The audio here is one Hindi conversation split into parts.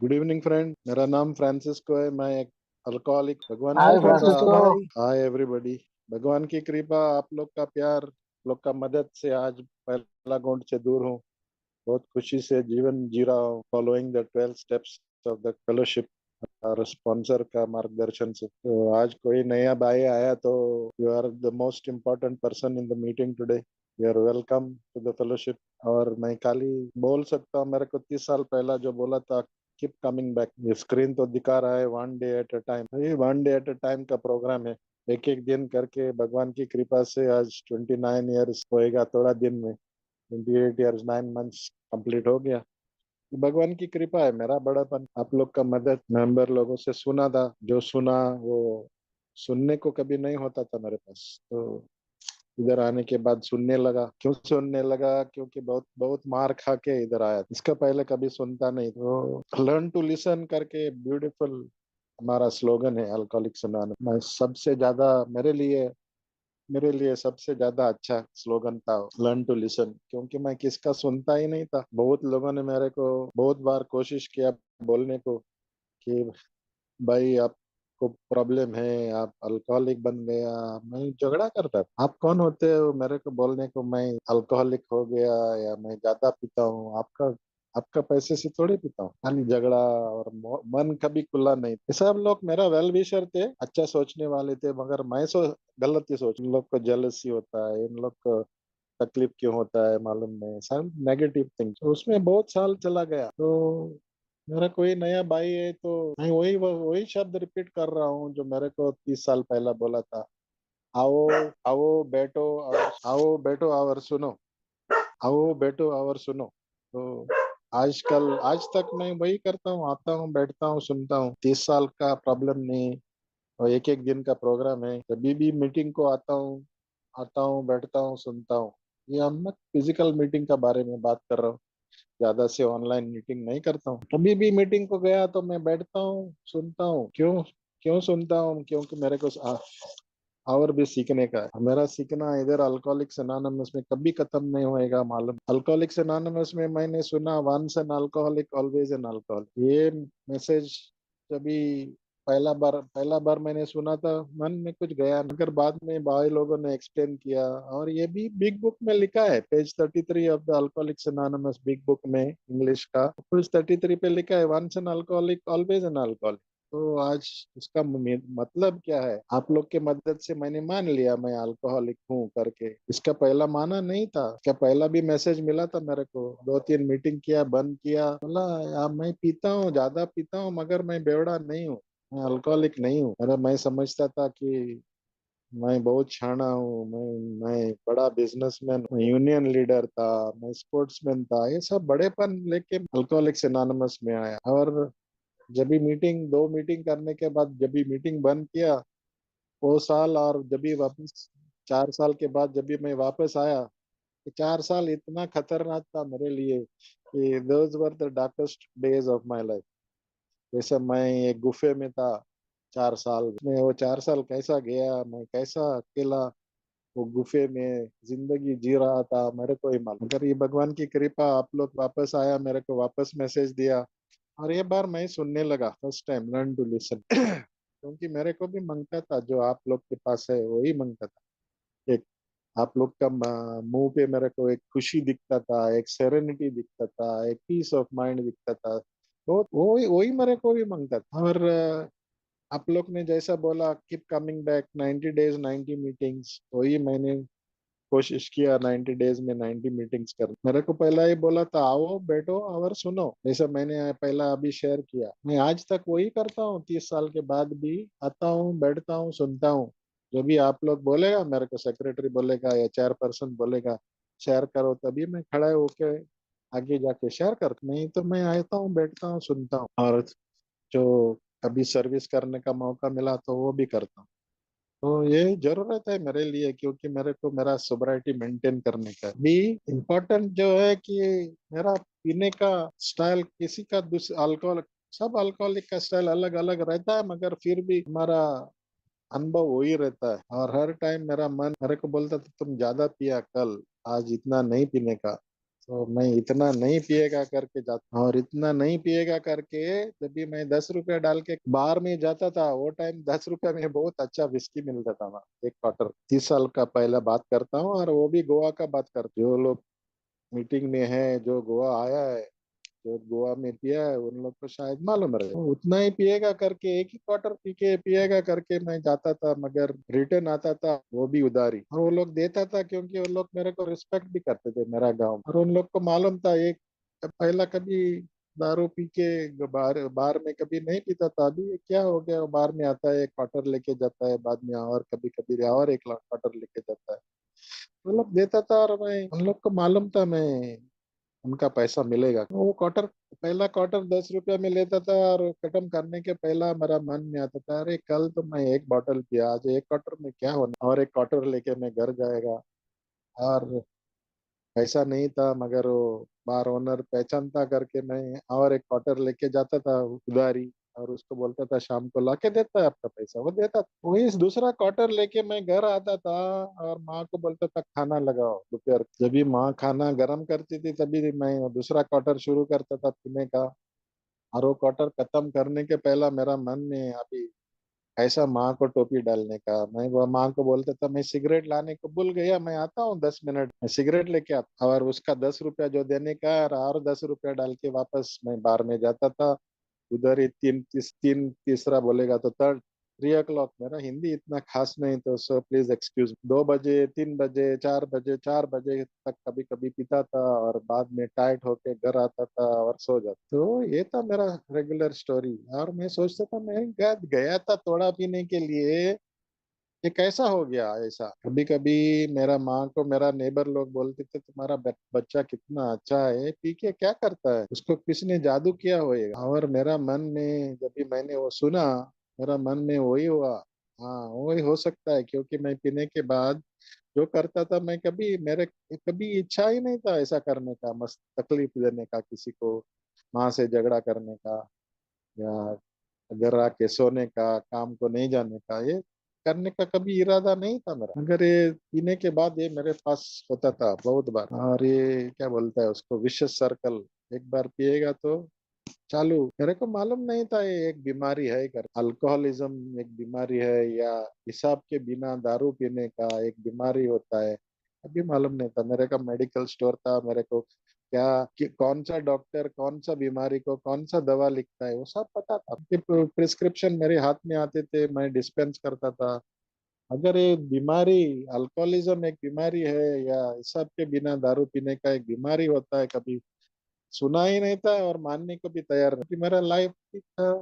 Good evening friend. मेरा नाम फ्रांसिस्को है। मैं एक अल्कोहलिक। भगवान की हाय कृपा। फ्रांसिस्को। Hi everybody. भगवान की कृपा, आप लोग का प्यार, आप लोग का मदद से आज पहला घूंट से दूर हूँ। बहुत खुशी से जीवन जी रहा हूँ, following the 12 steps of the fellowship और स्पॉन्सर का मार्गदर्शन से। तो आज कोई नया भाई आया तो you are the most important person in the meeting today. You are welcome to the fellowship. और मैं खाली बोल सकता हूँ, मेरे को 30 साल पहला जो बोला था, कीप कमिंग बैक। ये स्क्रीन तो दिखा रहा है one day at a time. ये one day at a time का प्रोग्राम है। एक एक दिन करके भगवान की कृपा से आज 29 ईयर्स होएगा थोड़ा दिन में। 28 ईयर्स 9 मंथ्स कंप्लीट हो गया। भगवान की कृपा है, मेरा बड़ापन आप लोग का मदद। मेंबर लोगों से सुना था, जो सुना वो सुनने को कभी नहीं होता था मेरे पास। तो इधर आने के बाद सुनने लगा। क्यों सुनने लगा? क्योंकि बहुत बहुत मार खा के इधर आया। इसका पहले कभी सुनता नहीं। तो लर्न टू लिसन करके ब्यूटीफुल हमारा स्लोगन है अल्कोहलिक्स अनोनिमस। मैं सबसे ज्यादा मेरे लिए सबसे ज्यादा अच्छा स्लोगन था लर्न टू लिसन, क्योंकि मैं किसका सुनता ही नहीं था। बहुत लोगों ने मेरे को बहुत बार कोशिश किया बोलने को कि भाई आपको प्रॉब्लम है, आप अल्कोहलिक बन गया। मैं झगड़ा करता था, आप कौन होते हो मेरे को बोलने को मैं अल्कोहलिक हो गया या मैं ज्यादा पीता हूँ? आपका आपका पैसे से थोड़ी पीता हूँ। खाली झगड़ा और मन कभी खुला नहीं। ये सब लोग मेरा वेल विशर थे, अच्छा सोचने वाले थे, मगर मैं गलत ही सोच। इन लोग को जेलसी होता है, इन लोग को तकलीफ क्यों होता है मालूम नहीं, सब नेगेटिव थिंग। तो उसमें बहुत साल चला गया। तो मेरा कोई नया भाई है तो मैं वही वही शब्द रिपीट कर रहा हूँ जो मेरे को 30 साल पहला बोला था। आओ, आओ बैठो, आओ बैठो और सुनो। आओ बैठो और सुनो। तो आज तक मैं वही करता हूँ, आता हूँ, बैठता हूँ, सुनता हूँ। 30 साल का प्रॉब्लम नहीं। और एक एक दिन का प्रोग्राम है। कभी भी मीटिंग को आता हूँ, बैठता हूँ, सुनता हूँ। ये हम मैं फिजिकल मीटिंग का बारे में बात कर रहा हूँ। ज्यादा से ऑनलाइन मीटिंग नहीं करता हूँ। कभी भी मीटिंग को गया तो मैं बैठता हूँ, सुनता हूँ। क्यों क्यों सुनता हूँ? क्योंकि मेरे को और भी सीखने का है। मेरा सीखना इधर अल्कोहलिक्स एनोनिमस में कभी खत्म नहीं होएगा मालूम। अल्कोहलिक्स एनोनिमस में मैंने सुना, once an alcoholic always an alcoholic. ये मैसेज जभी पहला बार मैंने सुना था, मन में कुछ गया, मगर बाद में भाई लोगों ने एक्सप्लेन किया। और ये भी बिग बुक में लिखा है, page 33 of the alcoholics anonymous big book में, इंग्लिश का पेज 33 पे लिखा है, once an alcoholic always an alcoholic. तो आज इसका मतलब क्या है? आप लोग के मदद से मैंने मान लिया मैं अल्कोहलिक हूँ करके। इसका पहला माना नहीं था। इसका पहला भी मैसेज मिला था मेरे को, 2-3 मीटिंग किया, बंद किया, बोला यार मैं पीता हूँ, ज्यादा पीता हूँ, मगर मैं बेवड़ा नहीं हूँ, मैं अल्कोहलिक नहीं हूँ। अरे मैं समझता था कि मैं बहुत छाना हूँ, मैं बड़ा बिजनेसमैन, यूनियन लीडर था, मैं स्पोर्ट्समैन था। ये सब बड़ेपन लेके अल्कोहलिक्स एनोनिमस में आया। और जब भी मीटिंग, 2 मीटिंग करने के बाद जब भी मीटिंग बंद किया वो साल, और जब भी वापस 4 साल के बाद जब भी मैं वापस आया, तो 4 साल इतना खतरनाक था मेरे लिए कि those were the darkest days of my life. जैसे मैं एक गुफे में था 4 साल में। वो 4 साल कैसा गया, मैं कैसा अकेला वो गुफे में जिंदगी जी रहा था, मेरे को ही मालूम। अगर ये भगवान की कृपा, आप लोग वापस आया, मेरे को वापस मैसेज दिया, और ये बार मैं सुनने लगा। First time learn to listen. क्योंकि मेरे को भी मांगता था, जो आप लोग के पास है वही मांगता था। एक आप लोग का मुंह पे मेरे को एक खुशी दिखता था, एक सेरेनिटी दिखता था, एक पीस ऑफ माइंड दिखता था। तो वही वही मेरे को भी मांगता था। और आप लोग ने जैसा बोला, keep coming back, 90 days 90 meetings, वही मैंने कोशिश किया 90 डेज में 90 मीटिंग्स कर। मेरे को पहला ही बोला था, आओ बैठो और सुनो, जैसा मैंने पहला अभी शेयर किया। मैं आज तक वही करता हूँ, 30 साल के बाद भी आता हूँ, बैठता हूँ, सुनता हूँ। जो भी आप लोग बोलेगा, मेरे को सेक्रेटरी बोलेगा या चेयरपर्सन बोलेगा शेयर करो, तभी मैं खड़ा होके आगे जाके शेयर कर। नहीं तो मैं आता हूँ, बैठता हूँ, सुनता हूँ। और जो कभी सर्विस करने का मौका मिला तो वो भी करता हूँ। तो ये जरूरत है मेरे लिए, क्योंकि मेरे को मेरा सोबराइटी मेंटेन करने का भी इम्पोर्टेंट जो है कि मेरा पीने का स्टाइल किसी का अल्कोहल, सब अल्कोहलिक का स्टाइल अलग अलग रहता है, मगर फिर भी हमारा अनुभव वही रहता है। और हर टाइम मेरा मन मेरे को बोलता था तुम ज्यादा पिया कल, आज इतना नहीं पीने का। तो मैं इतना नहीं पिएगा करके जाता, और इतना नहीं पिएगा करके जब भी मैं 10 रुपया डाल के बार में जाता था, वो टाइम 10 रुपया में बहुत अच्छा विस्की मिलता था वहाँ, एक क्वार्टर। 30 साल का पहला बात करता हूँ, और वो भी गोवा का बात करता हूँ। जो लोग मीटिंग में है, जो गोवा आया है, जो गोवा में पिया है, उन लोग को शायद मालूम रहे। वो उतना ही पिएगा करके, एक ही क्वार्टर पी के पिएगा करके मैं जाता था, मगर रिटर्न आता था वो भी उधारी, और वो लोग देता था क्योंकि वो लोग मेरे को रिस्पेक्ट भी करते थे मेरा गांव, और उन लोग को मालूम था एक पहला कभी दारू पी के बार बार में कभी नहीं पीता था। अभी ये क्या हो गया, वो बार में आता है, एक क्वार्टर लेके जाता है, बाद में और कभी कभी और एक क्वार्टर लेके जाता है। वो लोग देता था, और मैं उन लोग को मालूम था मैं उनका पैसा मिलेगा। वो क्वार्टर, पहला क्वार्टर 10 रुपया में लेता था, और खत्म करने के पहला मेरा मन में आता था, अरे कल तो मैं एक बॉटल पिया, आज एक क्वार्टर में क्या होना, और एक क्वार्टर लेके मैं घर जाएगा। और पैसा नहीं था, मगर वो बार ओनर पहचानता करके मैं और एक क्वार्टर लेके जाता था उधारी, और उसको बोलता था शाम को लाके देता है आपका पैसा, वो देता था। वही दूसरा क्वार्टर लेके मैं घर आता था, और माँ को बोलता था खाना लगाओ दोपहर। जब भी माँ खाना गर्म करती थी, तभी मैं दूसरा क्वार्टर शुरू करता था पीने का। और वो क्वार्टर खत्म करने के पहला मेरा मन में अभी ऐसा माँ को टोपी डालने का, मैं वो माँ को बोलता था मैं सिगरेट लाने को भूल गया, मैं आता हूँ 10 मिनट में सिगरेट लेके आता, और उसका 10 रुपया जो देने का, और 10 रुपया डाल के वापस मैं बार में जाता था। उधर ही तीन तीसरा बोलेगा तो थर्ड 3 o'clock। मेरा हिंदी इतना खास नहीं, तो सो प्लीज एक्सक्यूज। 2 बजे, 3 बजे, 4 बजे, 4 बजे तक कभी कभी पीता था, और बाद में टाइट होके घर आता था और सो जाता। तो ये था मेरा रेगुलर स्टोरी, और मैं सोचता था मैं गया था थोड़ा पीने के लिए, ये कैसा हो गया ऐसा। कभी कभी मेरा माँ को मेरा नेबर लोग बोलते थे तुम्हारा बच्चा कितना अच्छा है, पी के क्या करता है, उसको किसने जादू किया होएगा। और मेरा मन में जब भी मैंने वो सुना, मेरा मन में वही हुआ, हाँ वही हो सकता है, क्योंकि मैं पीने के बाद जो करता था, मैं कभी मेरे कभी इच्छा ही नहीं था ऐसा करने का, मस्त तकलीफ देने का किसी को, माँ से झगड़ा करने का, या घर आके सोने का, काम को नहीं जाने का, ये करने का कभी इरादा नहीं था मेरा। मगर ये पीने के बाद ये मेरे पास होता था बहुत बार, और ये क्या बोलता है उसको, विशेष सर्कल। एक बार पिएगा तो चालू। मेरे को मालूम नहीं था ये एक बीमारी है कर, अल्कोहलिज्म एक बीमारी है, या हिसाब के बिना दारू पीने का एक बीमारी होता है, अभी मालूम नहीं था। मेरे का मेडिकल स्टोर था, मेरे को क्या कि कौन सा डॉक्टर कौन सा बीमारी को कौन सा दवा लिखता है वो सब पता था। प्रिस्क्रिप्शन मेरे हाथ में आते थे, मैं डिस्पेंस करता था। अगर ये बीमारी अल्कोहलिज्म एक बीमारी है, या हिसाब के बिना दारू पीने का एक बीमारी होता है, कभी सुना ही नहीं था, और मानने को भी तैयार नहीं। कि मेरा लाइफ ठीक था,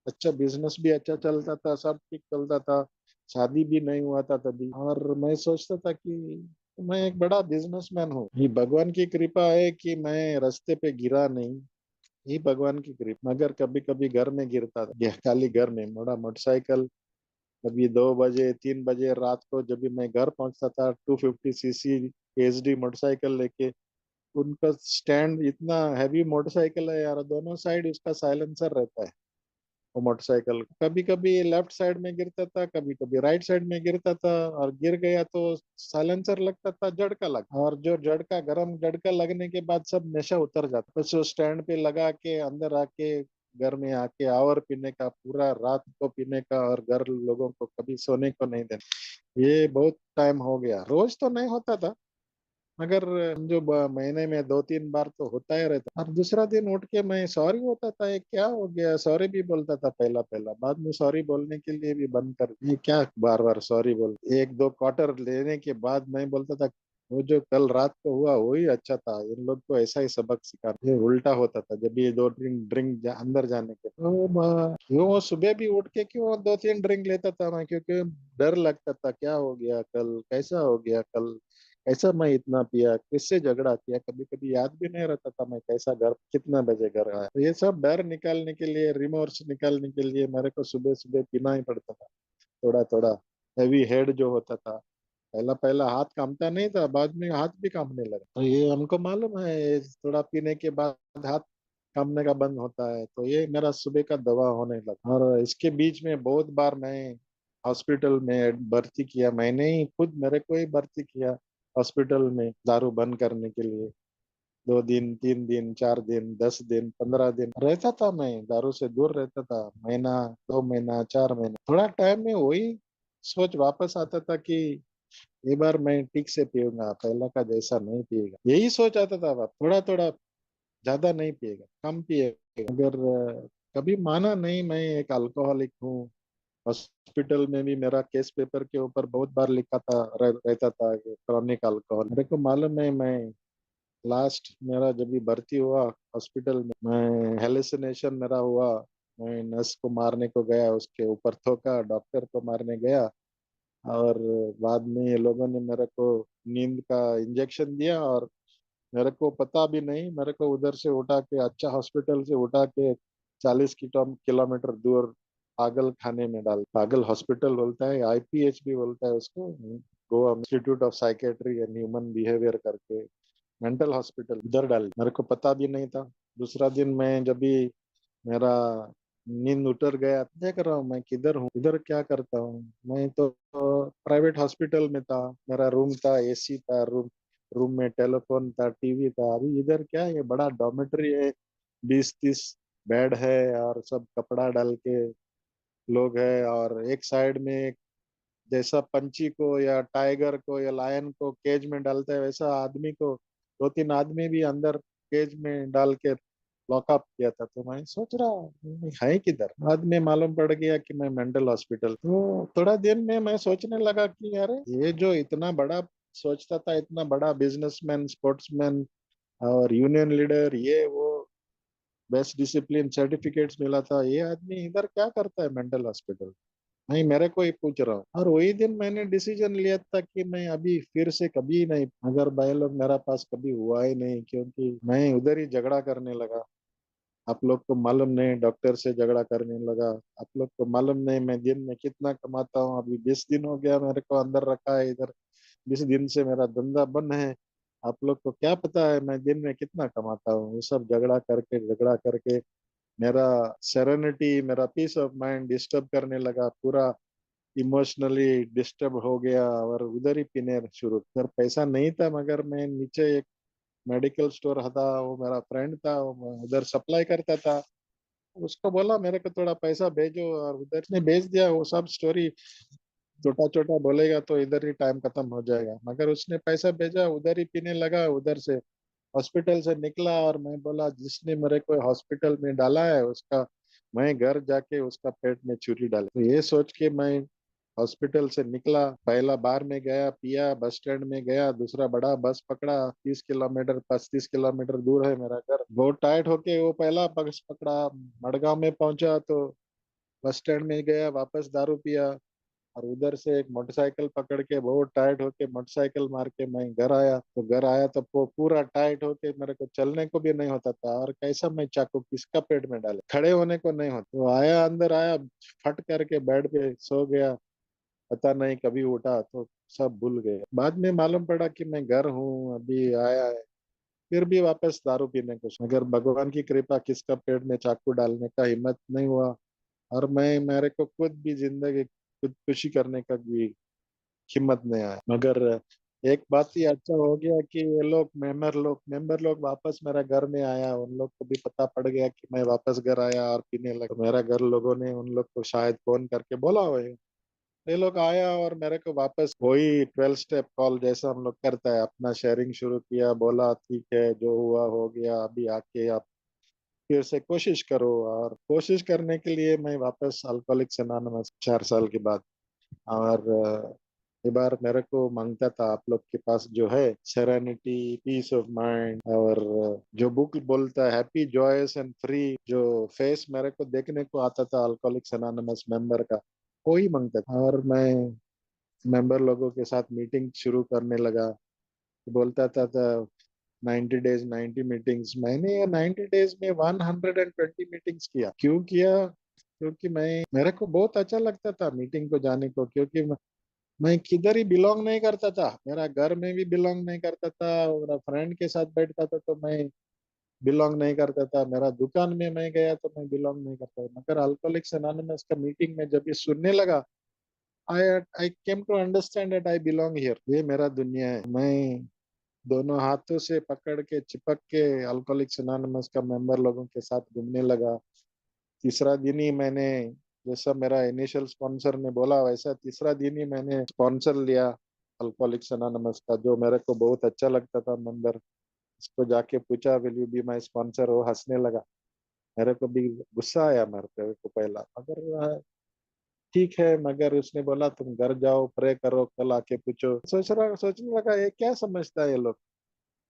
अच्छा बिजनेस भी अच्छा चलता था, सब ठीक चलता था, शादी भी नहीं हुआ था तभी, और मैं सोचता था कि मैं एक बड़ा बिजनेसमैन हूँ, ये भगवान की कृपा है कि मैं रास्ते पे गिरा नहीं, ये भगवान की कृपा। मगर कभी कभी घर में गिरता था, खाली घर में मोड़ा मोटरसाइकिल, कभी 2 बजे 3 बजे रात को जब भी मैं घर पहुंचता था, 250 सीसी एचडी मोटरसाइकिल लेके। उनका स्टैंड इतना हैवी मोटरसाइकिल है यार, दोनों साइड उसका साइलेंसर रहता है। वो मोटरसाइकिल कभी कभी लेफ्ट साइड में गिरता था, कभी कभी राइट साइड में गिरता था, और गिर गया तो साइलेंसर लगता था झटका लग, और जो झटका गरम झटका लगने के बाद सब नशा उतर जाता। बस वो स्टैंड पे लगा के अंदर आके घर में आके आवर पीने का, पूरा रात को पीने का, और घर लोगों को कभी सोने को नहीं देना। ये बहुत टाइम हो गया, रोज तो नहीं होता था, मगर जो महीने में 2-3 बार तो होता ही रहता। और दूसरा दिन उठ के मैं सॉरी होता था, ये क्या हो गया, सॉरी भी बोलता था पहला पहला, बाद में सॉरी बोलने के लिए भी बंद कर, ये क्या बार बार सॉरी बोल। एक दो क्वार्टर लेने के बाद मैं बोलता था वो जो कल रात को हुआ वही अच्छा था, इन लोग को ऐसा ही सबक सिखा। ये उल्टा होता था जब ये 2 ड्रिंक अंदर जाने के तो वो सुबह भी उठ के क्यों 2-3 ड्रिंक लेता था मैं, क्योंकि डर लगता था क्या हो गया कल, कैसा हो गया कल, ऐसा मैं इतना पिया, किससे झगड़ा किया, कभी कभी याद भी नहीं रहता था मैं कैसा घर कितना बजे घर आया। तो ये सब डर निकालने के लिए, रिमोर्स निकालने के लिए मेरे को सुबह सुबह पीना ही पड़ता था, थोड़ा थोड़ा। हैवी हेड जो होता था, पहला पहला हाथ कांपता नहीं था, बाद में हाथ भी कांपने लगा। तो ये हमको मालूम है, ये थोड़ा पीने के बाद हाथ कांपने का बंद होता है, तो ये मेरा सुबह का दवा होने लगा। और इसके बीच में बहुत बार मैं हॉस्पिटल में भर्ती किया, मैंने ही खुद मेरे को ही भर्ती किया हॉस्पिटल में दारू बंद करने के लिए। 2 दिन, 3 दिन, 4 दिन, 10 दिन, 15 दिन रहता था। मैं दारू से दूर रहता था, महीना, 2 महीना, 4 महीना। थोड़ा टाइम में वही सोच वापस आता था कि ये बार मैं ठीक से पीऊंगा, पहला का जैसा नहीं पिएगा, यही सोच आता था। अब थोड़ा थोड़ा, ज्यादा नहीं पिएगा, कम पिएगा। मगर कभी माना नहीं मैं एक अल्कोहलिक हूँ। हॉस्पिटल में भी मेरा केस पेपर के ऊपर बहुत बार लिखा था, रहता था कि क्रॉनिक अल्कोहल। मेरे को मालूम है, मैं लास्ट मेरा जब भी भर्ती हुआ हॉस्पिटल में, मैं हेलुसिनेशन मेरा हुआ। मैं नर्स को मारने को गया, उसके ऊपर थोका, डॉक्टर को मारने गया। और बाद में ये लोगों ने मेरे को नींद का इंजेक्शन दिया, और मेरे को पता भी नहीं, मेरे को उधर से उठा के, अच्छा हॉस्पिटल से उठा के 40 किलोमीटर दूर पागल खाने में डाल। पागल हॉस्पिटल बोलता है, आईपीएच भी बोलता है उसको, Goa institute of psychiatry and human behaviour करके मेंटल हॉस्पिटल, उधर डाल। मेरे को पता भी नहीं था। दूसरा दिन मैं जब भी मेरा नींद उतर गया, देख रहा हूँ मैं किधर हूँ, इधर क्या करता हूँ। मैं तो प्राइवेट हॉस्पिटल में था, मेरा रूम था, एसी था, रूम रूम में टेलीफोन था, टीवी था। अभी इधर क्या है, ये बड़ा डॉर्मेट्री है, 20-30 बेड है, और सब कपड़ा डाल के लोग है। और एक साइड में जैसा पंछी को या टाइगर को या लायन को केज में डालता है, वैसा आदमी को 2-3 आदमी भी अंदर केज में डाल के लॉकअप किया था। तो मैं सोच रहा है किधर, बाद में मालूम पड़ गया कि मैं मेंटल हॉस्पिटल। तो थोड़ा दिन में मैं सोचने लगा कि अरे, ये जो इतना बड़ा सोचता था, इतना बड़ा बिजनेसमैन, स्पोर्ट्समैन और यूनियन लीडर, ये वो बेस्ट डिसिप्लिन सर्टिफिकेट्स मिला था, ये आदमी इधर क्या करता है मेंटल हॉस्पिटल। नहीं, मेरे को ही पूछ रहा हूँ। और वही दिन मैंने डिसीजन लिया था कि मैं अभी फिर से कभी नहीं, अगर भाई लोग मेरा पास कभी हुआ ही नहीं, क्योंकि मैं उधर ही झगड़ा करने लगा। आप लोग को मालूम नहीं, डॉक्टर से झगड़ा करने लगा। आप लोग को मालूम नहीं मैं दिन में कितना कमाता हूँ। अभी 20 दिन हो गया मेरे को अंदर रखा है इधर, 20 दिन से मेरा धंधा बंद है। आप लोग को क्या पता है मैं दिन में कितना कमाता हूँ। ये सब झगड़ा करके मेरा सेरेनिटी, मेरा पीस ऑफ माइंड डिस्टर्ब करने लगा। पूरा इमोशनली डिस्टर्ब हो गया, और उधर ही पीने शुरू। उधर पैसा नहीं था, मगर मैं नीचे एक मेडिकल स्टोर था, वो मेरा फ्रेंड था, वो मैं उधर सप्लाई करता था। उसको बोला मेरे को थोड़ा पैसा भेजो, और उधर ने भेज दिया। वो सब स्टोरी छोटा छोटा बोलेगा तो इधर ही टाइम खत्म हो जाएगा, मगर उसने पैसा भेजा, उधर ही पीने लगा। उधर से हॉस्पिटल से निकला, और मैं बोला जिसने मेरे को हॉस्पिटल में डाला है उसका, मैं घर जाके उसका पेट में छुरी डाली। तो ये सोच के मैं हॉस्पिटल से निकला, पहला बार में गया, पिया, बस स्टैंड में गया, दूसरा बड़ा बस पकड़ा, 30 किलोमीटर, 35 किलोमीटर दूर है मेरा घर। बहुत टाइट होके वो पहला बस पकड़ा, मड़गांव में पहुंचा तो बस स्टैंड में गया, वापस दारू पिया। और उधर से एक मोटरसाइकिल पकड़ के बहुत टाइट होके मोटरसाइकिल मार के मैं घर आया। तो घर आया तो पूरा टाइट होके मेरे को चलने को भी नहीं होता था। और कैसा मैं चाकू किसका पेट में डाले, खड़े होने को नहीं होता। तो आया, अंदर आया, फट करके बेड पे सो गया। पता नहीं कभी उठा तो सब भूल गए। बाद में मालूम पड़ा कि मैं घर हूँ, अभी आया है। फिर भी वापस दारू पीने को, मगर भगवान की कृपा, किसका पेट में चाकू डालने का हिम्मत नहीं हुआ। और मैं, मेरे को खुद भी जिंदगी खुदकुशी करने का भी हिम्मत नहीं आया। मगर एक बात ही अच्छा हो गया कि ये लोग, मेंबर लोग वापस मेरा घर में आया। उन लोग को भी पता पड़ गया कि मैं वापस घर आया और पीने लगा। तो मेरा घर लोगों ने उन लोग को शायद फोन करके बोला हो, ये लोग आया और मेरे को वापस वही 12 स्टेप कॉल जैसा हम लोग करता है, अपना शेयरिंग शुरू किया। बोला ठीक है, जो हुआ हो गया, अभी आके आप फिर से कोशिश करो। और कोशिश करने के लिए मैं वापस अल्कोहलिक्स अनोनिमस 4 साल के बाद। और ये बार मेरे को मांगता था, आप लोग के पास जो है सेरेनिटी, पीस ऑफ माइंड, और जो बुक बोलता है हैप्पी जॉयस एंड फ्री, जो फेस मेरे को देखने को आता था अल्कोहलिक्स अनोनिमस मेंबर का, वही मांगता था। और मैं मेंबर लोगों के साथ मीटिंग शुरू करने लगा। बोलता था 90 डेज 90 मीटिंग्स। मैंने ये 90 डेज में 120 मीटिंग्स किया। क्यों किया? क्योंकि मेरे को बहुत अच्छा लगता था मीटिंग को जाने को। क्योंकि मैं किधर ही बिलोंग नहीं करता था, मेरा घर में भी बिलोंग नहीं करता था, मेरा फ्रेंड के साथ बैठता था तो मैं बिलोंग नहीं करता था, मेरा दुकान में मैं गया तो मैं बिलोंग नहीं करता था। मगर अल्कोहलिक्स एनोनिमस का मीटिंग में जब ये सुनने लगा, I I came to understand that I belong here. ये मेरा दुनिया है। मैं दोनों हाथों से पकड़ के चिपक के अल्कोहलिक्स अनोनिमस का मेंबर लोगों के साथ घूमने लगा। तीसरा दिन ही मैंने, जैसा मेरा इनिशियल स्पॉन्सर ने बोला वैसा तीसरा दिन ही मैंने स्पॉन्सर लिया अल्कोहलिक्स अनोनिमस का, जो मेरे को बहुत अच्छा लगता था मेंबर। उसको जाके पूछा will you be my sponsor, वो हंसने लगा। मेरे को भी गुस्सा आया मेरे को पहला, मगर ठीक है, मगर उसने बोला तुम घर जाओ प्रे करो कल आके पूछो। सोचने लगा ये क्या समझता है ये लोग।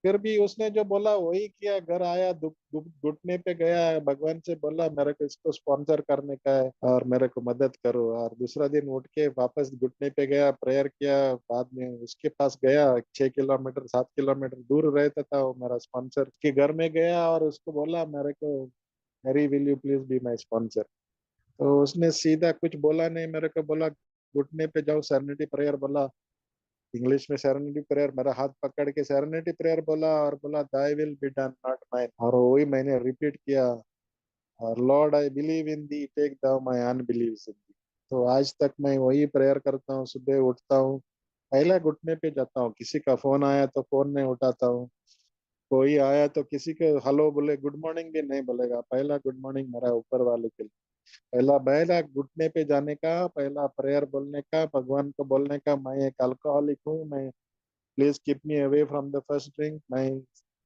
फिर भी उसने जो बोला वही किया, घर आया घुटने पे गया, भगवान से बोला मेरे को इसको स्पॉन्सर करने का है और मेरे को मदद करो। और दूसरा दिन उठ के वापस घुटने पे गया, प्रेयर किया। बाद में उसके पास गया, 6 किलोमीटर 7 किलोमीटर दूर रहता था वो मेरा स्पॉन्सर, के घर में गया और उसको बोला मेरे को, Harry will you please be my sponsor. तो उसने सीधा कुछ बोला नहीं, मेरे को बोला घुटने पे जाओ सेरेनिटी प्रेयर बोला, इंग्लिश में सेरेनिटी प्रेयर, मेरा हाथ पकड़ के सेरेनिटी प्रेयर बोला और बोला thy will be done not mine, और वही मैंने रिपीट किया। और Lord I believe in thee take thou my unbelief in thee. तो आज तक मैं वही प्रेयर करता हूँ, सुबह उठता हूँ पहला घुटने पे जाता हूँ, किसी का फोन आया तो फोन नहीं उठाता हूँ, कोई आया तो किसी को हेलो बोले गुड मॉर्निंग भी नहीं बोलेगा, पहला गुड मॉर्निंग मेरा ऊपर वाले के लिए। पहला पहला घुटने पे जाने का, पहला प्रेयर बोलने का, भगवान को बोलने का मैं एक अल्कोहलिक हूँ, मैं please keep me away from the first drink. मैं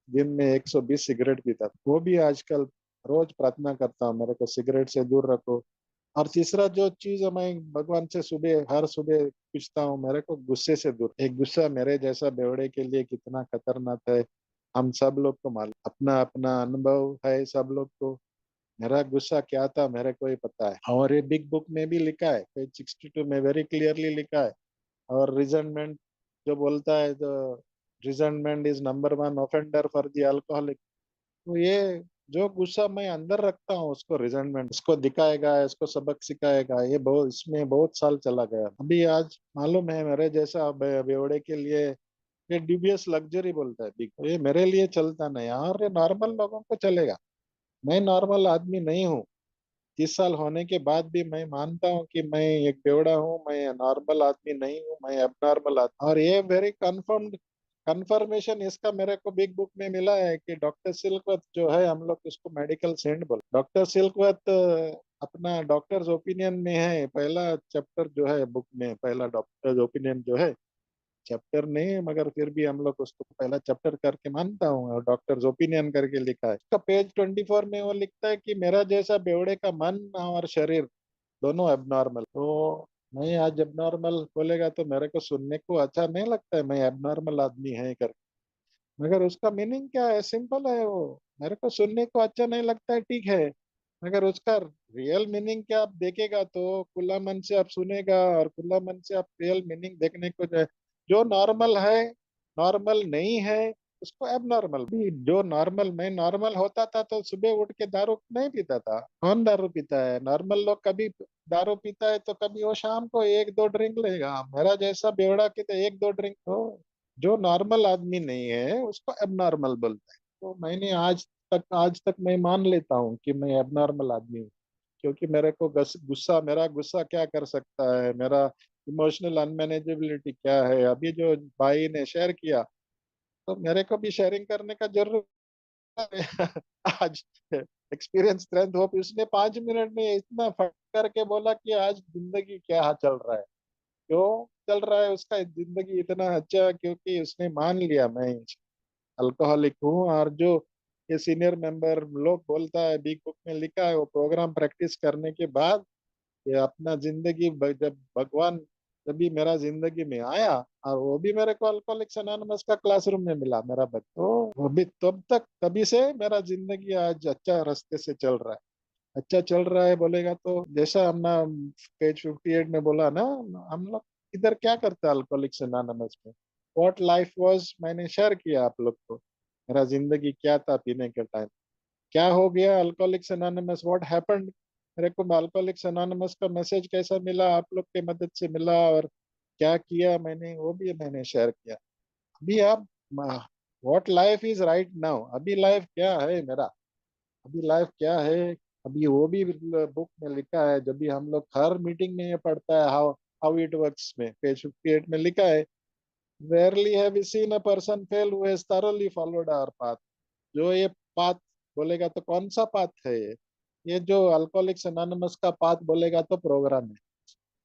दिन में 120 सिगरेट पीता था, वो भी आजकल रोज प्रार्थना करता हूँ मेरे को सिगरेट से दूर रखो। और तीसरा जो चीज मैं भगवान से सुबह हर सुबह पूछता हूँ, मेरे को गुस्से से दूर। एक गुस्सा मेरे जैसा बेवड़े के लिए कितना खतरनाक है, हम सब लोग को मालूम, अपना अपना अनुभव है सब लोग को। मेरा गुस्सा क्या था मेरे को ही पता है, और ये बिग बुक में भी लिखा है, पेज 62 में वेरी क्लियरली लिखा है। और रिजनमेंट जो बोलता है, जो resentment is number one offender for the alcoholic. तो ये जो गुस्सा मैं अंदर रखता हूँ उसको रिजनमेंट इसको दिखाएगा, इसको सबक सिखाएगा, ये बहुत इसमें बहुत साल चला गया। अभी आज मालूम है मेरे जैसा बेवड़े के लिए ये ड्यूबियस लग्जरी बोलता है बिग, ये मेरे लिए चलता नहीं, और ये नॉर्मल लोगों को चलेगा। मैं नॉर्मल आदमी नहीं हूँ। 30 साल होने के बाद भी मैं मानता हूँ कि मैं एक बेवड़ा हूँ, मैं नॉर्मल आदमी नहीं हूँ, मैं एबनॉर्मल आदमी। और ये वेरी कंफर्म्ड कंफर्मेशन इसका मेरे को बिग बुक में मिला है कि डॉक्टर सिल्कवर्थ जो है, हम लोग उसको मेडिकल सेंट बोल, डॉक्टर सिल्कवर्थ अपना डॉक्टर्स ओपिनियन में है, पहला चैप्टर जो है बुक में, पहला डॉक्टर्स ओपिनियन जो है, चैप्टर नहीं है मगर फिर भी हम लोग उसको पहला चैप्टर करके मानता हूँ, और डॉक्टर्स ओपिनियन करके लिखा है। उसका पेज 24 में वो लिखता है कि मेरा जैसा बेवड़े का मन और शरीर दोनों एबनॉर्मल। तो मैं आज एबनॉर्मल बोलेगा तो मेरे को सुनने को अच्छा नहीं लगता है, मैं एबनॉर्मल आदमी है कर, मगर उसका मीनिंग क्या है, सिंपल है वो। मेरे को सुनने को अच्छा नहीं लगता है, ठीक है, मगर उसका रियल मीनिंग क्या आप देखेगा तो खुला मन से आप सुनेगा, और खुला मन से आप रियल मीनिंग देखने को जाए। जो नॉर्मल है नॉर्मल नहीं है, उसको एबनॉर्मल भी। जो नॉर्मल, मैं नॉर्मल होता था तो सुबह उठ के दारू नहीं पीता था, कौन दारू पीता है, नॉर्मल लोग कभी दारू पीता है तो कभी वो शाम को 1-2 ड्रिंक लेगा, मेरा जैसा बेवड़ा की तो 1-2 ड्रिंक हो। जो नॉर्मल आदमी नहीं है उसको एबनॉर्मल बोलते हैं। तो मैंने आज तक मैं मान लेता हूँ कि मैं एबनॉर्मल आदमी हूँ, क्योंकि मेरे को गुस्सा, मेरा गुस्सा क्या कर सकता है, मेरा इमोशनल अनमैनेजेबिलिटी क्या है। अभी जो भाई ने शेयर किया तो मेरे को भी शेयरिंग करने का जरूरत है। आज एक्सपीरियंस स्ट्रेंथ होप, उसने 5 मिनट में इतना फट करके बोला कि आज जिंदगी क्या चल रहा है, क्यों चल रहा है उसका जिंदगी इतना अच्छा, क्योंकि उसने मान लिया मैं अल्कोहलिक हूँ। और जो ये सीनियर मेंबर लोग बोलता है, बिग बुक में लिखा है, वो प्रोग्राम प्रैक्टिस करने के बाद ये अपना जिंदगी जब भगवान जब भी मेरा जिंदगी में आया, और वो भी मेरे को अल्कोहलिक्स अनोनिमस का क्लासरूम में मिला मेरा बच्चा, तो वो भी तब तक तभी से मेरा जिंदगी आज अच्छा रास्ते से चल रहा है। अच्छा चल रहा है बोलेगा तो जैसा हमने पेज 58 में बोला ना, हम लोग इधर क्या करते हैं अल्कोहलिक्स अनोनिमस में, व्हाट लाइफ वाज, मैंने शेयर किया आप लोग को, मेरा जिंदगी क्या था पीने के टाइम, क्या हो गया अल्कोहलिक्स अनोनिमस, व्हाट हैपेंड। मेरे को अल्कोहलिक्स अनोनिमस का मैसेज कैसा मिला, आप लोग के मदद से मिला, और क्या किया मैंने वो भी मैंने शेयर किया। अभी आप, what life is right now, अभी लाइफ क्या है मेरा, अभी लाइफ क्या है। अभी वो भी बुक में लिखा है, जब भी हम लोग हर मीटिंग में ये पढ़ता है, हाउ हाउ इट वर्क्स में पेज 58 में लिखा है Rarely have we seen a person fail who has thoroughly followed our path. जो ये पाथ बोलेगा तो कौन सा पाथ है ये जो अल्कोहलिक्स एनोनिमस का पाथ बोलेगा तो प्रोग्राम है।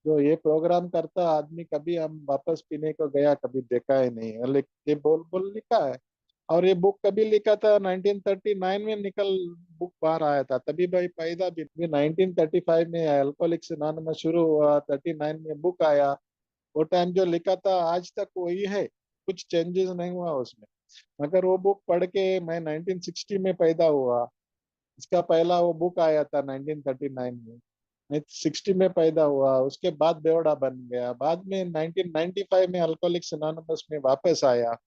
जो ये प्रोग्राम करता आदमी कभी हम वापस पीने को गया कभी देखा ही नहीं है, ये बोल बोल लिखा है। और ये बुक कभी लिखा था 1939 में निकल बुक बाहर आया था, तभी भाई पैदा भी 1935 में अल्कोहलिक्स एनोनिमस शुरू हुआ, 39 में बुक आया। वो टाइम जो लिखा था आज तक वही है, कुछ चेंजेस नहीं हुआ उसमें। मगर वो बुक पढ़ के मैं 1960 में पैदा हुआ, इसका पहला वो बुक आया था 1939 में। मैं 60 में पैदा हुआ, उसके बाद बेवड़ा बन गया, बाद में 1995 में अल्कोहलिक्स एनोनिमस में वापस आया।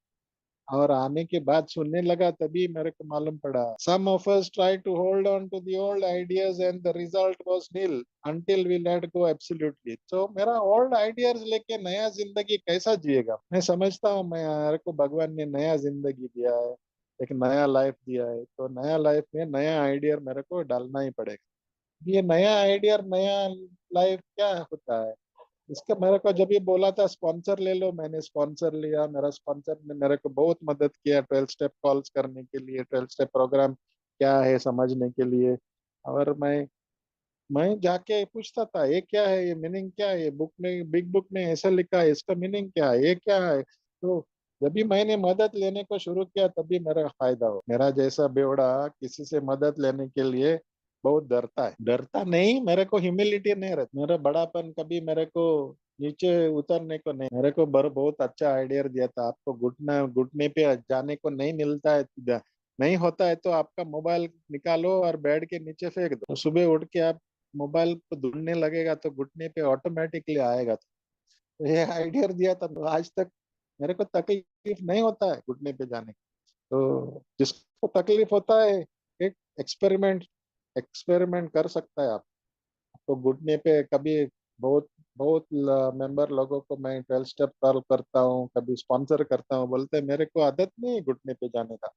और आने के बाद सुनने लगा तभी मेरे को मालूम पड़ा। Some of us try to hold on to the old ideas and the result was nil until we let go absolutely. तो मेरा ओल्ड आइडियाज लेके नया जिंदगी कैसा जिएगा? मैं समझता हूँ मैं मेरे को भगवान ने नया जिंदगी दिया है, एक नया लाइफ दिया है, तो नया लाइफ में नया आइडिया मेरे को डालना ही पड़ेगा। ये नया आइडिया नया लाइफ क्या होता है? इसका मेरे को जब ये बोला था स्पॉन्सर ले लो, मैंने स्पॉन्सर लिया। मेरा स्पॉन्सर ने मेरे को बहुत मदद किया 12 स्टेप कॉल्स करने के लिए, 12 स्टेप प्रोग्राम क्या है समझने के लिए। और मैं जाके पूछता था ये क्या है, ये मीनिंग क्या है, ये बुक में बिग बुक में ऐसा लिखा है, इसका मीनिंग क्या है, ये क्या है। तो जब भी मैंने मदद लेने को शुरू किया तभी मेरा फायदा हो। मेरा जैसा बेवड़ा किसी से मदद लेने के लिए बहुत डरता है, डरता नहीं, मेरे को ह्यूमिलिटी नहीं रहती, मेरा बड़ापन कभी मेरे को नीचे उतरने को नहीं। मेरे को बहुत अच्छा आइडिया दिया था, आपको घुटने पे जाने को नहीं मिलता है, नहीं होता है तो आपका मोबाइल निकालो और बेड के नीचे फेंक दो, सुबह उठ के आप मोबाइल को ढूंढने लगेगा तो घुटने पे ऑटोमेटिकली आएगा। तो ये आइडिया दिया था, तो आज तक मेरे को तकलीफ नहीं होता है घुटने पे जाने की। तो जिसको तकलीफ होता है एक एक्सपेरिमेंट एक्सपेरिमेंट कर सकता है आप। तो घुटने पे कभी बहुत बहुत मेंबर लोगों को मैं 12 स्टेप कॉल करता हूँ, कभी स्पॉन्सर करता हूँ, बोलते हैं मेरे को आदत नहीं है घुटने पे जाने का,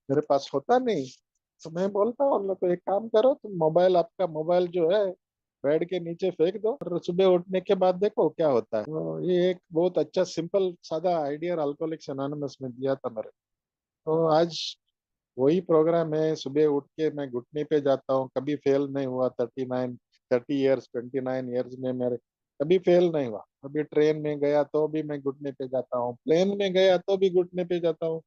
मेरे पास होता नहीं। तो मैं बोलता हूँ उन लोग को एक काम करो, तुम मोबाइल, आपका मोबाइल जो है बेड के नीचे फेंक दो और सुबह उठने के बाद देखो क्या होता है। तो ये एक बहुत अच्छा सिंपल सादा आइडिया अल्कोहलिक्स एनोनिमस में दिया था मेरे। तो आज वही प्रोग्राम है, सुबह उठ के मैं घुटने पे जाता हूँ, कभी फेल नहीं हुआ। 30 ईयर्स 29 ईयर्स में मेरे कभी फेल नहीं हुआ। कभी ट्रेन में गया तो भी मैं घुटने पे जाता हूँ, प्लेन में गया तो भी घुटने पे जाता हूँ।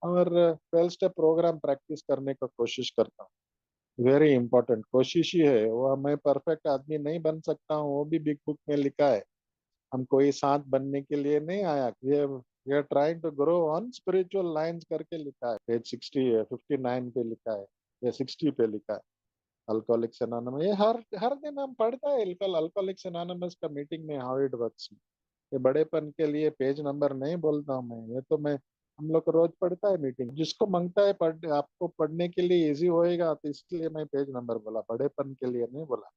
और 12 स्टेप प्रोग्राम प्रैक्टिस करने का कोशिश करता हूँ। वेरी इंपॉर्टेंट कोशिश ही है वो, मैं परफेक्ट आदमी नहीं बन सकता हूँ, वो भी बिग बुक में लिखा है। हम कोई सांत बनने के लिए नहीं आया, ये trying to grow on spiritual lines करके लिखा है, पेज 59 पे लिखा है या 60 पे लिखा है। अल्कोहलिक्स एनोनिमस ये हर हर दिन हम पढ़ता है अल्कोहलिक्स एनोनिमस का मीटिंग में हाउ इट वर्क्स। ये बड़ेपन के लिए पेज नंबर नहीं बोलता हूँ मैं, ये तो मैं हम लोग को रोज पढ़ता है मीटिंग, जिसको मांगता है आपको पढ़ने के लिए इजी होएगा तो इसलिए मैं पेज नंबर बोला, बड़ेपन के लिए नहीं बोला।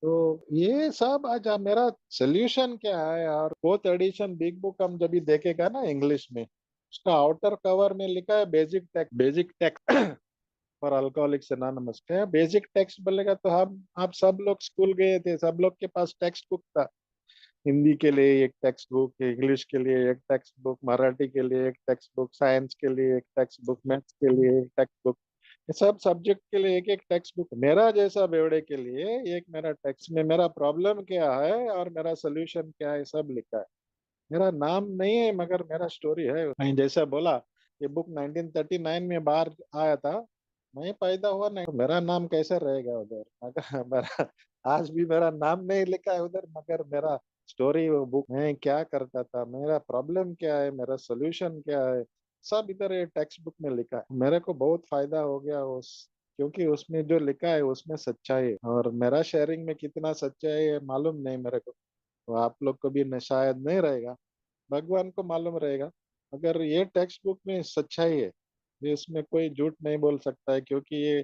तो ये सब आज मेरा सोल्यूशन क्या है। और फोर्थ एडिशन बिग बुक हम जब भी देखेगा ना इंग्लिश में, उसका आउटर कवर में लिखा है basic text for alcoholics anonymous. क्या बेसिक टेक्स्ट बोलेगा तो हम आप सब लोग स्कूल गए थे, सब लोग के पास टेक्स्ट बुक था। हिंदी के लिए एक टेक्स्ट बुक, इंग्लिश के लिए एक टेक्स्ट बुक, मराठी के लिए एक टेक्स्ट बुक, साइंस के लिए एक टेक्स्ट बुक, मैथ्स के लिए एक टेक्स्ट बुक। ये सब सब्जेक्ट के लिए एक एक टेक्स्ट बुक। मेरा जैसा बेवड़े के लिए एक मेरा टेक्स्ट में मेरा प्रॉब्लम क्या है और मेरा सोल्यूशन क्या है सब लिखा है। मेरा नाम नहीं है मगर मेरा स्टोरी है। मैं जैसा बोला ये बुक 1939 में बाहर आया था, मैं पैदा हुआ नहीं तो मेरा नाम कैसे रहेगा उधर, मगर मेरा आज भी मेरा नाम नहीं लिखा है उधर, मगर मेरा स्टोरी वो बुक, मैं क्या करता था, मेरा प्रॉब्लम क्या है, मेरा सोल्यूशन क्या है, सब इधर ये टेक्स्ट बुक में लिखा है। मेरे को बहुत फायदा हो गया उस, क्योंकि उसमें जो लिखा है उसमें सच्चाई है। और मेरा शेयरिंग में कितना सच्चाई है मालूम नहीं मेरे को, तो आप लोग को भी शायद नहीं रहेगा, भगवान को मालूम रहेगा। अगर ये टेक्स्ट बुक में सच्चाई है, ये इसमें कोई झूठ नहीं बोल सकता है, क्योंकि ये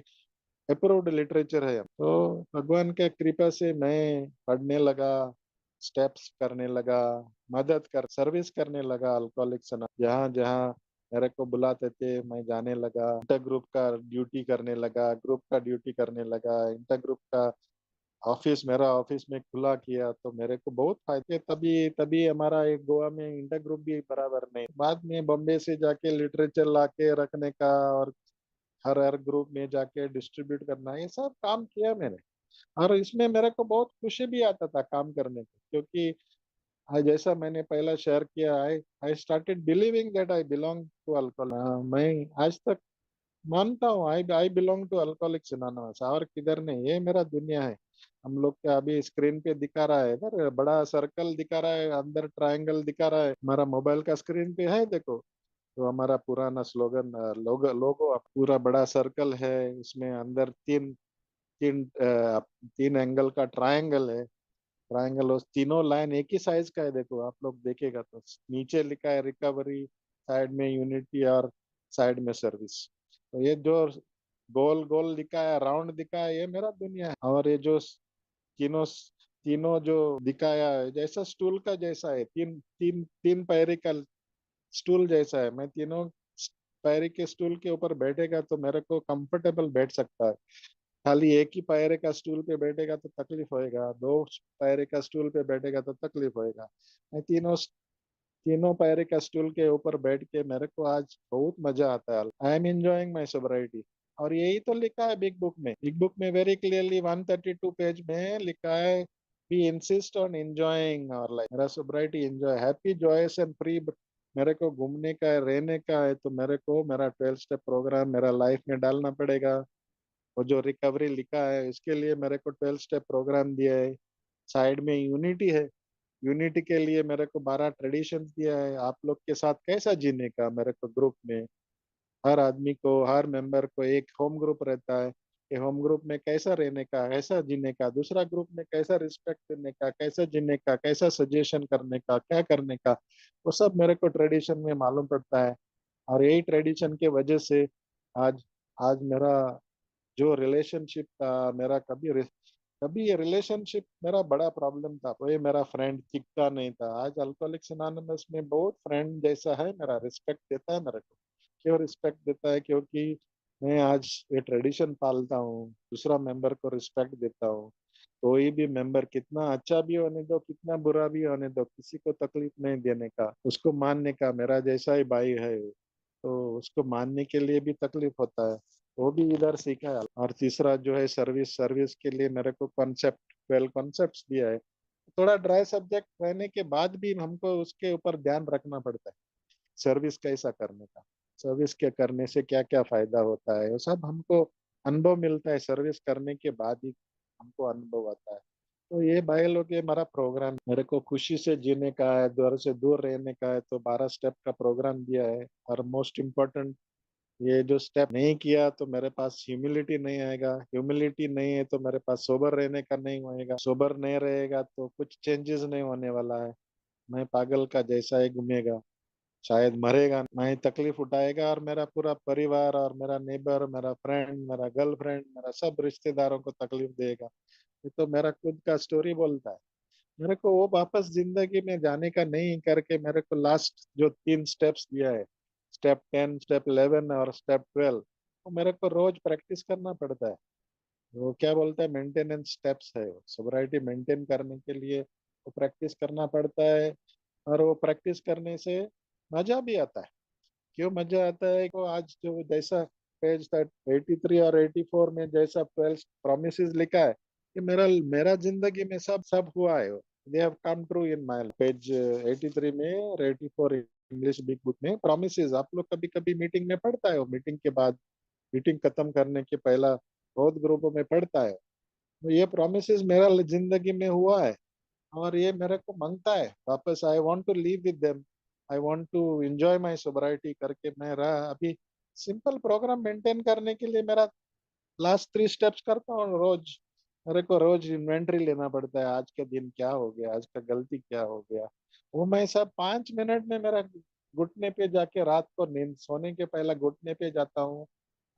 अप्रूव्ड लिटरेचर है। तो भगवान के कृपा से मैं पढ़ने लगा, स्टेप्स करने लगा, मदद कर सर्विस करने लगा अल्कोहलिक्स। जहाँ जहाँ मेरे को बुलाते थे मैं जाने लगा, इंटर ग्रुप का ड्यूटी करने लगा, ग्रुप का ड्यूटी करने लगा, इंटर ग्रुप का ऑफिस मेरा ऑफिस में खुला किया तो मेरे को बहुत फायदे, तभी तभी हमारा एक गोवा में इंटर ग्रुप भी बराबर नहीं, बाद में बॉम्बे से जाके लिटरेचर लाके रखने का और हर हर ग्रुप में जाके डिस्ट्रीब्यूट करना, ये सब काम किया मैंने। और इसमें मेरे को बहुत खुशी भी आता था काम करने को, क्योंकि आज जैसा मैंने पहला शेयर किया, I I started believing that I belong to alcohol. मैं आज तक मानता हूँ I I belong to alcoholics anonymous, और किधर नहीं, ये मेरा दुनिया है। हम लोग का अभी स्क्रीन पे दिखा रहा है, इधर बड़ा सर्कल दिखा रहा है, अंदर ट्रायंगल दिखा रहा है, हमारा मोबाइल का स्क्रीन पे है देखो। तो हमारा पुराना स्लोगन, लोगो लोगो पूरा बड़ा सर्कल है, उसमें अंदर तीन तीन तीन एंगल का ट्रायंगल है। ट्रायंगल, उस तीनों लाइन एक ही साइज का है, देखो आप लोग देखेगा तो नीचे लिखा है रिकवरी, साइड में यूनिटी और साइड में सर्विस। तो ये जो गोल गोल लिखा है, राउंड दिखा है, ये मेरा दुनिया है। और ये जो तीनों तीनों जो दिखाया है, जैसा स्टूल का जैसा है, तीन तीन तीन पैरे का स्टूल जैसा है। मैं तीनों पैरे के स्टूल के ऊपर बैठेगा तो मेरे को कंफर्टेबल बैठ सकता है। खाली एक ही पैरे का स्टूल पे बैठेगा तो तकलीफ होएगा, दो पैरे का स्टूल पे बैठेगा तो तकलीफ होएगा। मैं तीनों तीनों पैरे का स्टूल के ऊपर बैठ के मेरे को आज बहुत मजा आता है। I am enjoying my sobriety. और यही तो लिखा है बिग बुक में। बिग बुक में वेरी क्लियरली 132 पेज में लिखा है, we insist on enjoying our life. मेरा sobriety enjoy, happy, joyous and free. मेरे को घूमने का है, रहने का है, तो मेरे को मेरा 12 स्टेप प्रोग्राम मेरा लाइफ में डालना पड़ेगा। वो जो रिकवरी लिखा है इसके लिए मेरे को 12 स्टेप प्रोग्राम दिया है। साइड में यूनिटी है, यूनिटी के लिए मेरे को 12 ट्रेडिशंस दिया है, आप लोग के साथ कैसा जीने का। मेरे को ग्रुप में हर आदमी को, हर मेंबर को एक होम ग्रुप रहता है कि होम ग्रुप में कैसा रहने का, कैसा जीने का, दूसरा ग्रुप में कैसा रिस्पेक्ट देने का, कैसा जीने का, कैसा सजेशन करने का, क्या करने का, वो सब मेरे को ट्रेडिशन में मालूम पड़ता है। और यही ट्रेडिशन के वजह से आज आज मेरा जो रिलेशनशिप था, मेरा कभी ये रिलेशनशिप मेरा बड़ा प्रॉब्लम था, कोई मेरा फ्रेंड टिकता नहीं था। आज अल्कोहलिक्स अनोनिमस में बहुत फ्रेंड जैसा है, मेरा रिस्पेक्ट देता है मेरे को। क्यों रिस्पेक्ट देता है? क्योंकि मैं आज ये ट्रेडिशन पालता हूँ, दूसरा मेंबर को रिस्पेक्ट देता हूँ। कोई भी मेंबर कितना अच्छा भी होने दो, कितना बुरा भी होने दो, किसी को तकलीफ नहीं देने का, उसको मानने का। मेरा जैसा ही भाई है तो उसको मानने के लिए भी तकलीफ होता है, वो भी इधर सीखा है। और तीसरा जो है सर्विस, सर्विस के लिए मेरे को कॉन्सेप्ट, 12 कॉन्सेप्ट्स दिया है। थोड़ा ड्राई सब्जेक्ट रहने के बाद भी हमको उसके ऊपर ध्यान रखना पड़ता है, सर्विस कैसा करने का, सर्विस के करने से क्या क्या फायदा होता है, वो सब हमको अनुभव मिलता है। सर्विस करने के बाद ही हमको अनुभव आता है। तो ये भाई लोग, ये हमारा प्रोग्राम मेरे को खुशी से जीने का है, दर से दूर रहने का है, तो 12 स्टेप का प्रोग्राम दिया है। और मोस्ट इम्पोर्टेंट, ये जो स्टेप नहीं किया तो मेरे पास ह्यूमिलिटी नहीं आएगा, ह्यूमिलिटी नहीं है तो मेरे पास सोबर रहने का नहीं होएगा, सोबर नहीं रहेगा तो कुछ चेंजेस नहीं होने वाला है। मैं पागल का जैसा ही घूमेगा, शायद मरेगा, मैं ही तकलीफ उठाएगा, और मेरा पूरा परिवार और मेरा नेबर, मेरा फ्रेंड, मेरा गर्लफ्रेंड, मेरा सब रिश्तेदारों को तकलीफ देगा। ये तो मेरा खुद का स्टोरी बोलता है। मेरे को वो वापस जिंदगी में जाने का नहीं करके मेरे को लास्ट जो 3 स्टेप्स दिया है, स्टेप 10, स्टेप 11 और स्टेप 12, वो मेरे को रोज प्रैक्टिस करना पड़ता है। वो क्या बोलता है, मेंटेनेंस स्टेप्स है, सोब्राइटी मेंटेन करने के लिए वो प्रैक्टिस करना पड़ता है। और वो प्रैक्टिस करने से मजा भी आता है। क्यों मजा आता है? को आज जो जैसा पेज 83 और 84 में जैसा 12 प्रोमिस लिखा है, कि मेरा मेरा जिंदगी में सब सब हुआ है, they have come true in my page 83 में और 84 इंग्लिश बिग बुक में प्रोमिस। आप लोग कभी कभी मीटिंग में पढ़ता है, वो मीटिंग के बाद, मीटिंग खत्म करने के पहला बहुत ग्रुपों में पढ़ता है। तो ये प्रोमिस मेरा जिंदगी में हुआ है, और ये मेरे को मांगता है वापस। I want to leave with them, I want to enjoy my sobriety करके मैं रहा। अभी सिंपल प्रोग्राम मेंटेन करने के लिए मेरा लास्ट 3 स्टेप्स करता हूँ रोज। मेरे को रोज इन्वेंट्री लेना पड़ता है, आज का दिन क्या हो गया, आज का गलती क्या हो गया। वो मैं सब 5 मिनट में मेरा घुटने पे जाके, रात को नींद सोने के पहला घुटने पे जाता हूँ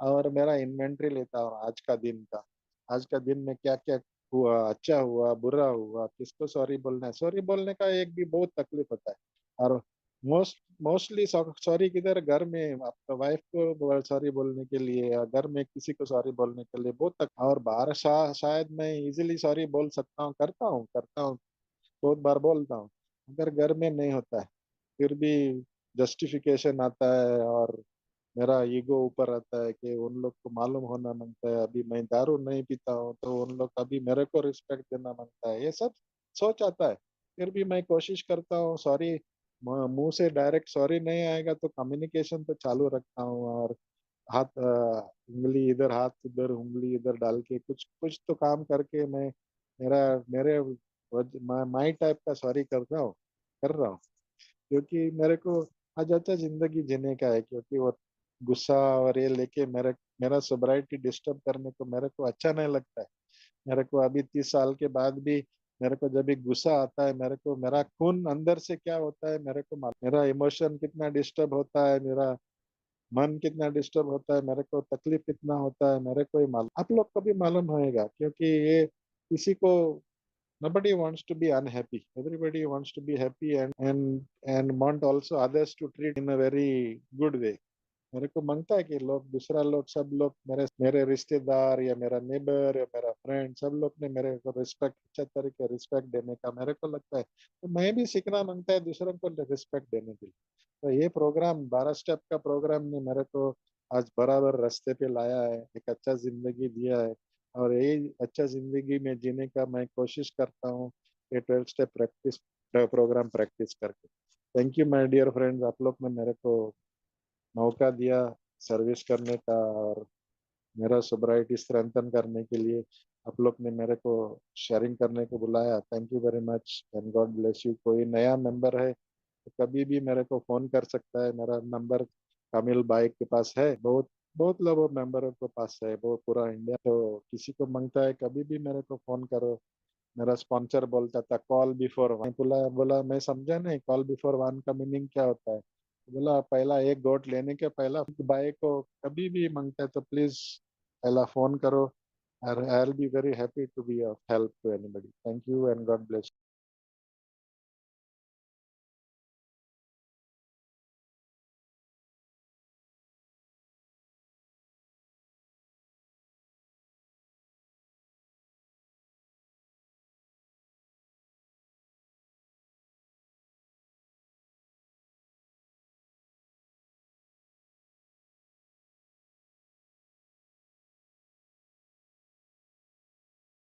और मेरा इन्वेंट्री लेता हूँ आज का दिन का। आज का दिन में क्या क्या हुआ, अच्छा हुआ, बुरा हुआ, किसको सॉरी बोलना है। सॉरी बोलने का एक भी बहुत तकलीफ होता है। और मोस्टली सॉरी किधर, घर में आपका वाइफ को सॉरी बोलने के लिए या घर में किसी को सॉरी बोलने के लिए बहुत तक, और बाहर शायद मैं इजीली सॉरी बोल सकता हूँ, करता हूँ, बहुत बार बोलता हूँ। अगर घर में नहीं होता है फिर भी जस्टिफिकेशन आता है, और मेरा ईगो ऊपर आता है कि उन लोग को मालूम होना मांगता है, अभी मैं दारू नहीं पीता हूँ तो उन लोग अभी मेरे को रिस्पेक्ट देना मांगता है, ये सब सोच आता है। फिर भी मैं कोशिश करता हूँ सॉरी, मुंह से डायरेक्ट सॉरी नहीं आएगा तो कम्युनिकेशन तो चालू रखता हूँ, और हाथ उंगली इधर हाथ उधर उंगली इधर डाल के कुछ कुछ तो काम करके मैं मेरा मेरे माई टाइप का सॉरी कर रहा हूँ, क्योंकि मेरे को आज अच्छा जिंदगी जीने का है, क्योंकि वो गुस्सा और ये लेके मेरा सोब्राइटी डिस्टर्ब करने को मेरे को अच्छा नहीं लगता है। मेरे को अभी 30 साल के बाद भी मेरे को जब भी गुस्सा आता है, मेरे को मेरा खून अंदर से क्या होता है मेरे को मालूम, मेरा इमोशन कितना डिस्टर्ब होता है, मेरा मन कितना डिस्टर्ब होता है, मेरे को तकलीफ कितना होता है, मेरे को ही मालूम, आप लोग को भी मालूम होएगा, क्योंकि ये किसी को nobody wants to be unhappy, everybody wants to be happy, and want also others to treat in a very good way। मेरे को मांगता है कि लोग दूसरा लोग सब लोग मेरे मेरे रिश्तेदार या मेरा नेबर या मेरा फ्रेंड सब लोग ने मेरे को रिस्पेक्ट, अच्छा तरीके रिस्पेक्ट देने का मेरे को लगता है, तो मैं भी सीखना मांगता है दूसरों को रिस्पेक्ट देने के लिए। तो ये प्रोग्राम 12 स्टेप का प्रोग्राम ने मेरे को आज बराबर रास्ते पे लाया है, एक अच्छा जिंदगी दिया है, और यही अच्छा जिंदगी में जीने का मैं कोशिश करता हूँ, ये 12 स्टेप प्रैक्टिस प्रोग्राम प्रैक्टिस करके। Thank you my dear friends, आप लोग ने मेरे को मौका दिया सर्विस करने का, और मेरा सोब्राइटी स्ट्रेंथन करने के लिए आप लोग ने मेरे को शेयरिंग करने को बुलाया। Thank you very much and God bless you. कोई नया मेंबर है तो कभी भी मेरे को फोन कर सकता है, मेरा नंबर कामिल भाई के पास है, बहुत बहुत लोगों मेंबरों के पास है, वो पूरा इंडिया, तो किसी को मांगता है कभी भी मेरे को फोन करो। मेरा स्पॉन्सर बोलता था कॉल बिफोर वन, बोला बोला मैं समझा नहीं कॉल बिफोर वन का मीनिंग क्या होता है, बोला पहला एक गोट लेने के पहला भाई को कभी भी मांगता है तो प्लीज पहला फोन करो, और I will be very happy to be of help to anybody. Thank you and God bless.